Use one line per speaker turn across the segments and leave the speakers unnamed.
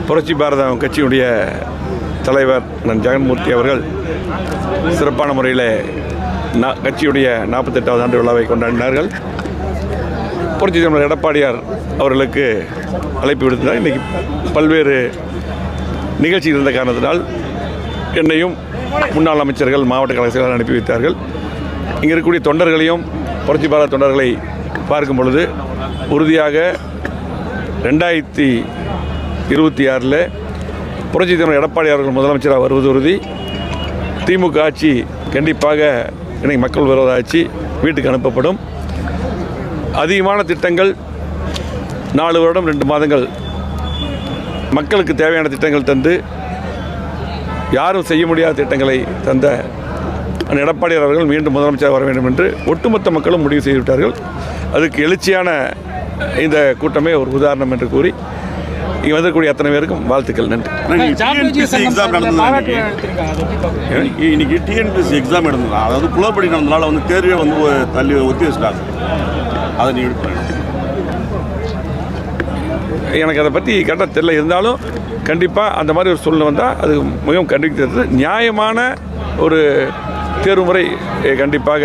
புரட்சி பாரதம் கட்சியுடைய தலைவர் ஜெகன்மூர்த்தி அவர்கள் சிறப்பான முறையில் கட்சியுடைய 48வது ஆண்டு விழாவை கொண்டாடினார்கள். புரட்சி தலைவர் எடப்பாடியார் அவர்களுக்கு அழைப்பு விடுத்தார். இன்றைக்கி பல்வேறு நிகழ்ச்சி இருந்த காரணத்தினால் என்னையும் முன்னாள் அமைச்சர்கள், மாவட்ட கழக செயலாளர் அனுப்பி வைத்தார்கள். இங்கே இருக்கக்கூடிய தொண்டர்களையும் புரட்சி பாரத தொண்டர்களை பார்க்கும் பொழுது உறுதியாக 2026 புரட்சி தலைவர் எடப்பாடி அவர்கள் முதலமைச்சராக வருவது உறுதி. திமுக ஆட்சி கண்டிப்பாக இன்னைக்கு மக்கள் விரோத ஆட்சி, வீட்டுக்கு அனுப்பப்படும். அதிகமான திட்டங்கள் 4 வருடம் 2 மாதங்கள் மக்களுக்கு தேவையான திட்டங்கள் தந்து, யாரும் செய்ய முடியாத திட்டங்களை தந்த எடப்பாடி அவர்கள் மீண்டும் முதலமைச்சராக வர வேண்டும் என்று ஒட்டுமொத்த மக்களும் முடிவு செய்துவிட்டார்கள். அதுக்கு எழுச்சியான இந்த கூட்டமே ஒரு உதாரணம் என்று கூறி இங்கே வந்திருக்கக்கூடிய அத்தனை பேருக்கும் வாழ்த்துக்கள். நன்றி.
இன்னைக்கு டிஎன்பிஎஸ்சி எக்ஸாம் நடந்தது, அதாவது குளறுபடி நடந்தனால தேர்வை தள்ளி ஒத்தி வச்சுட்டாங்க. அதை நீங்கள்
எனக்கு அதை பற்றி கரெக்டாக தெரியல. இருந்தாலும் கண்டிப்பாக அந்த மாதிரி ஒரு சூழ்நிலை வந்தால் அது மிகவும் கண்டிக்கிறது. நியாயமான ஒரு தேர்வு முறை கண்டிப்பாக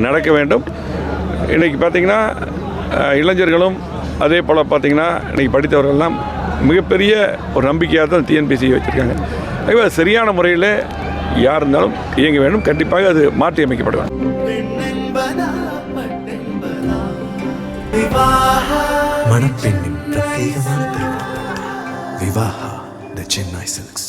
நடக்க வேண்டும். இன்றைக்கி பார்த்திங்கன்னா இளைஞர்களும் அதே போல் பார்த்திங்கன்னா இன்றைக்கி படித்தவர்கள்லாம் மிகப்பெரிய ஒரு நம்பிக்கையாக தான் டிஎன்பிஎஸ்சி வச்சுருக்காங்க. ஆகவே சரியான முறையில் யார் இருந்தாலும் இயங்க வேண்டும். கண்டிப்பாக அது மாற்றி அமைக்கப்பட வேண்டும்.
மணப்பெண்ணின் பிரத்யேகமான திருமணம் விவாஹா தி சென்னை சில்க்ஸ்.